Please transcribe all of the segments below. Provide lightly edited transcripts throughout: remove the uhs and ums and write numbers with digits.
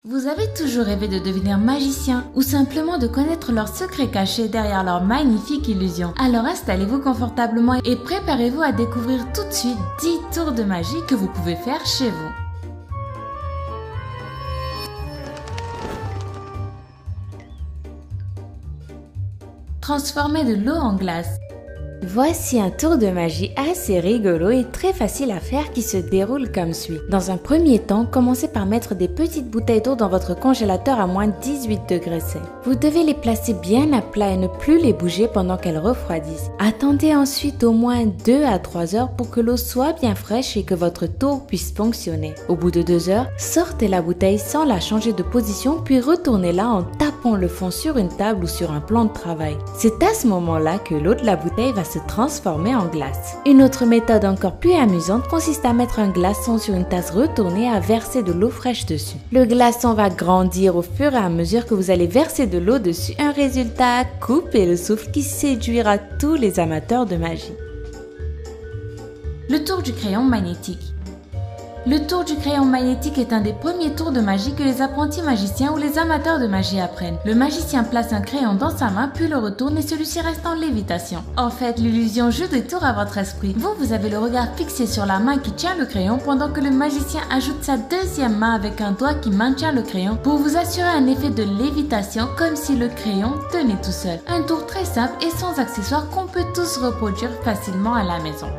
Vous avez toujours rêvé de devenir magicien ou simplement de connaître leurs secrets cachés derrière leur magnifique illusion. Alors installez-vous confortablement et préparez-vous à découvrir tout de suite 10 tours de magie que vous pouvez faire chez vous. Transformer de l'eau en glace. Voici un tour de magie assez rigolo et très facile à faire qui se déroule comme suit. Dans un premier temps, commencez par mettre des petites bouteilles d'eau dans votre congélateur à moins 18 degrés C. Vous devez les placer bien à plat et ne plus les bouger pendant qu'elles refroidissent. Attendez ensuite au moins 2 à 3 heures pour que l'eau soit bien fraîche et que votre tour puisse fonctionner. Au bout de 2 heures, sortez la bouteille sans la changer de position puis retournez-la en tapant le fond sur une table ou sur un plan de travail. C'est à ce moment-là que l'eau de la bouteille va se transformer en glace. Une autre méthode encore plus amusante consiste à mettre un glaçon sur une tasse retournée et à verser de l'eau fraîche dessus. Le glaçon va grandir au fur et à mesure que vous allez verser de l'eau dessus, un résultat à couper le souffle qui séduira tous les amateurs de magie. Le tour du crayon magnétique. Le tour du crayon magnétique est un des premiers tours de magie que les apprentis magiciens ou les amateurs de magie apprennent. Le magicien place un crayon dans sa main puis le retourne et celui-ci reste en lévitation. En fait, l'illusion joue des tours à votre esprit. Vous avez le regard fixé sur la main qui tient le crayon pendant que le magicien ajoute sa deuxième main avec un doigt qui maintient le crayon pour vous assurer un effet de lévitation comme si le crayon tenait tout seul. Un tour très simple et sans accessoires qu'on peut tous reproduire facilement à la maison.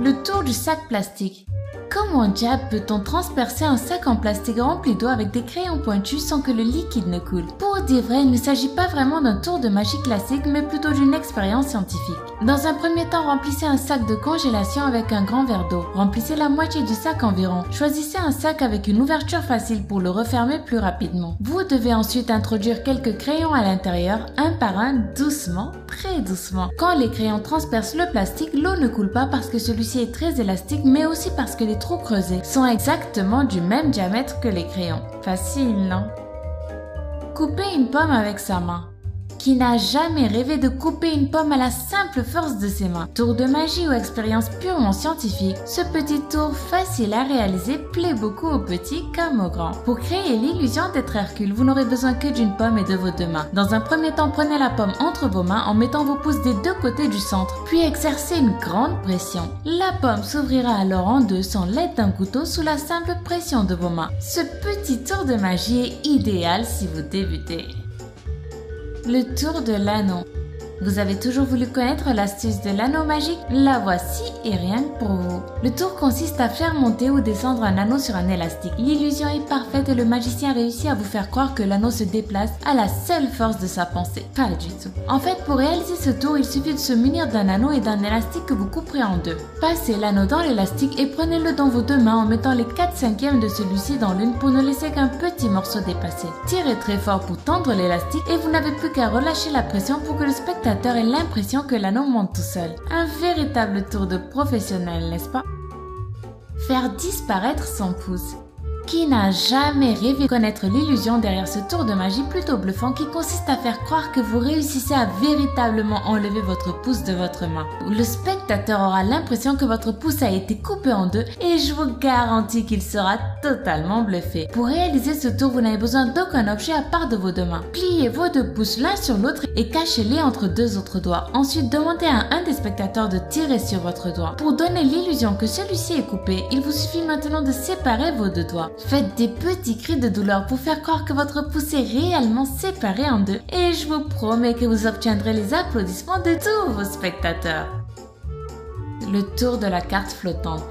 Le tour du sac plastique. Comment diable peut-on transpercer un sac en plastique rempli d'eau avec des crayons pointus sans que le liquide ne coule? Pour dire vrai, il ne s'agit pas vraiment d'un tour de magie classique, mais plutôt d'une expérience scientifique. Dans un premier temps, remplissez un sac de congélation avec un grand verre d'eau. Remplissez la moitié du sac environ. Choisissez un sac avec une ouverture facile pour le refermer plus rapidement. Vous devez ensuite introduire quelques crayons à l'intérieur, un par un, doucement, très doucement. Quand les crayons transpercent le plastique, l'eau ne coule pas parce que celui-ci est très élastique, mais aussi parce que les trous creusés sont exactement du même diamètre que les crayons. Facile, non? Couper une pomme avec sa main. Qui n'a jamais rêvé de couper une pomme à la simple force de ses mains? Tour de magie ou expérience purement scientifique, ce petit tour facile à réaliser plaît beaucoup aux petits comme aux grands. Pour créer l'illusion d'être Hercule, vous n'aurez besoin que d'une pomme et de vos deux mains. Dans un premier temps, prenez la pomme entre vos mains en mettant vos pouces des deux côtés du centre, puis exercez une grande pression. La pomme s'ouvrira alors en deux sans l'aide d'un couteau sous la simple pression de vos mains. Ce petit tour de magie est idéal si vous débutez. Le tour de l'anneau. Vous avez toujours voulu connaître l'astuce de l'anneau magique? La voici et rien que pour vous. Le tour consiste à faire monter ou descendre un anneau sur un élastique. L'illusion est parfaite et le magicien réussit à vous faire croire que l'anneau se déplace à la seule force de sa pensée. Pas du tout. En fait, pour réaliser ce tour, il suffit de se munir d'un anneau et d'un élastique que vous couperez en deux. Passez l'anneau dans l'élastique et prenez-le dans vos deux mains en mettant les 4/5 de celui-ci dans l'une pour ne laisser qu'un petit morceau dépasser. Tirez très fort pour tendre l'élastique et vous n'avez plus qu'à relâcher la pression pour que le spectateur ait l'impression que l'anneau monte tout seul. Un véritable tour de professionnel, n'est-ce pas? Faire disparaître son pouce. Qui n'a jamais rêvé de connaître l'illusion derrière ce tour de magie plutôt bluffant qui consiste à faire croire que vous réussissez à véritablement enlever votre pouce de votre main? Le spectateur aura l'impression que votre pouce a été coupé en deux et je vous garantis qu'il sera totalement bluffé. Pour réaliser ce tour, vous n'avez besoin d'aucun objet à part de vos deux mains. Pliez vos deux pouces l'un sur l'autre et cachez-les entre deux autres doigts. Ensuite, demandez à un des spectateurs de tirer sur votre doigt. Pour donner l'illusion que celui-ci est coupé, il vous suffit maintenant de séparer vos deux doigts. Faites des petits cris de douleur pour faire croire que votre pouce est réellement séparé en deux et je vous promets que vous obtiendrez les applaudissements de tous vos spectateurs. Le tour de la carte flottante.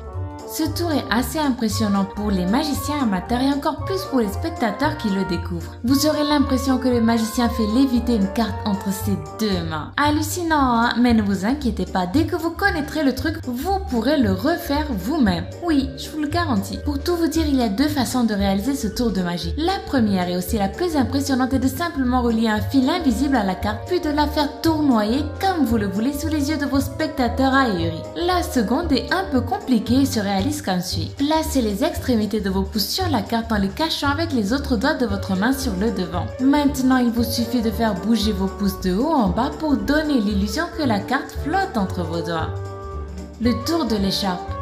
Ce tour est assez impressionnant pour les magiciens amateurs et encore plus pour les spectateurs qui le découvrent. Vous aurez l'impression que le magicien fait léviter une carte entre ses deux mains. Hallucinant, hein? Mais ne vous inquiétez pas, dès que vous connaîtrez le truc, vous pourrez le refaire vous-même. Oui, je vous le garantis. Pour tout vous dire, il y a deux façons de réaliser ce tour de magie. La première et aussi la plus impressionnante est de simplement relier un fil invisible à la carte, puis de la faire tournoyer comme vous le voulez sous les yeux de vos spectateurs ahuris. La seconde est un peu compliquée et se réalise comme suit. Placez les extrémités de vos pouces sur la carte en les cachant avec les autres doigts de votre main sur le devant. Maintenant, il vous suffit de faire bouger vos pouces de haut en bas pour donner l'illusion que la carte flotte entre vos doigts. Le tour de l'écharpe.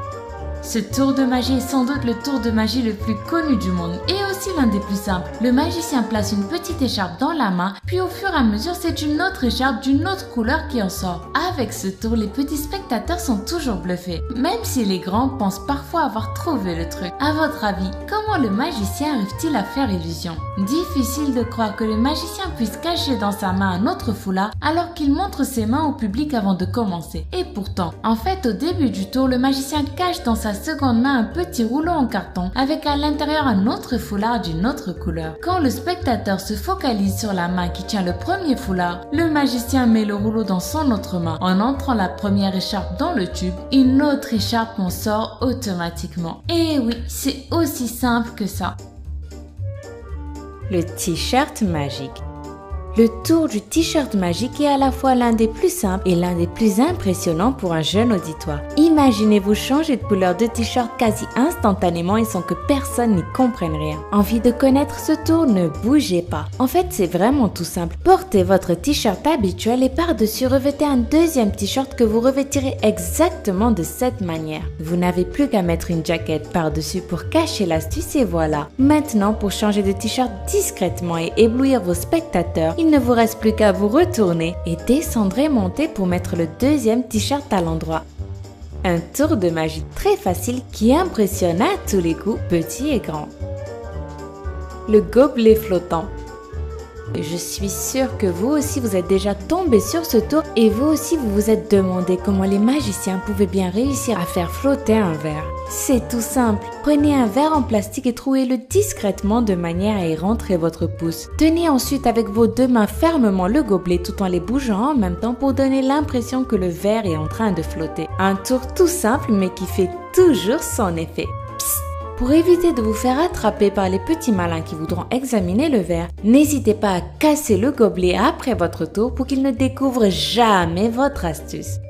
Ce tour de magie est sans doute le tour de magie le plus connu du monde et aussi l'un des plus simples. Le magicien place une petite écharpe dans la main, puis au fur et à mesure, c'est une autre écharpe d'une autre couleur qui en sort. Avec ce tour, les petits spectateurs sont toujours bluffés, même si les grands pensent parfois avoir trouvé le truc. À votre avis, comment le magicien arrive-t-il à faire illusion? Difficile de croire que le magicien puisse cacher dans sa main un autre foulard alors qu'il montre ses mains au public avant de commencer. Et pourtant, en fait, au début du tour, le magicien cache dans sa seconde main un petit rouleau en carton avec à l'intérieur un autre foulard d'une autre couleur. Quand le spectateur se focalise sur la main qui tient le premier foulard, le magicien met le rouleau dans son autre main. En entrant la première écharpe dans le tube, une autre écharpe en sort automatiquement. Et oui, c'est aussi simple que ça. Le t-shirt magique. Le tour du t-shirt magique est à la fois l'un des plus simples et l'un des plus impressionnants pour un jeune auditoire. Imaginez-vous changer de couleur de t-shirt quasi instantanément et sans que personne n'y comprenne rien. Envie de connaître ce tour? Ne bougez pas. En fait, c'est vraiment tout simple. Portez votre t-shirt habituel et par-dessus revêtez un deuxième t-shirt que vous revêtirez exactement de cette manière. Vous n'avez plus qu'à mettre une jaquette par-dessus pour cacher l'astuce et voilà. Maintenant, pour changer de t-shirt discrètement et éblouir vos spectateurs, il ne vous reste plus qu'à vous retourner et descendre et monter pour mettre le deuxième t-shirt à l'endroit. Un tour de magie très facile qui impressionne à tous les coups, petits et grands. Le gobelet flottant. Je suis sûre que vous aussi vous êtes déjà tombé sur ce tour et vous aussi vous vous êtes demandé comment les magiciens pouvaient bien réussir à faire flotter un verre. C'est tout simple. Prenez un verre en plastique et trouez-le discrètement de manière à y rentrer votre pouce. Tenez ensuite avec vos deux mains fermement le gobelet tout en les bougeant en même temps pour donner l'impression que le verre est en train de flotter. Un tour tout simple mais qui fait toujours son effet. Pour éviter de vous faire attraper par les petits malins qui voudront examiner le verre, n'hésitez pas à casser le gobelet après votre tour pour qu'ils ne découvrent jamais votre astuce.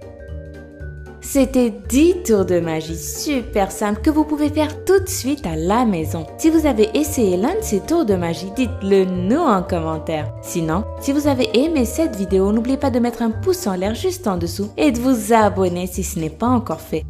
C'était 10 tours de magie super simples que vous pouvez faire tout de suite à la maison. Si vous avez essayé l'un de ces tours de magie, dites-le nous en commentaire. Sinon, si vous avez aimé cette vidéo, n'oubliez pas de mettre un pouce en l'air juste en dessous et de vous abonner si ce n'est pas encore fait.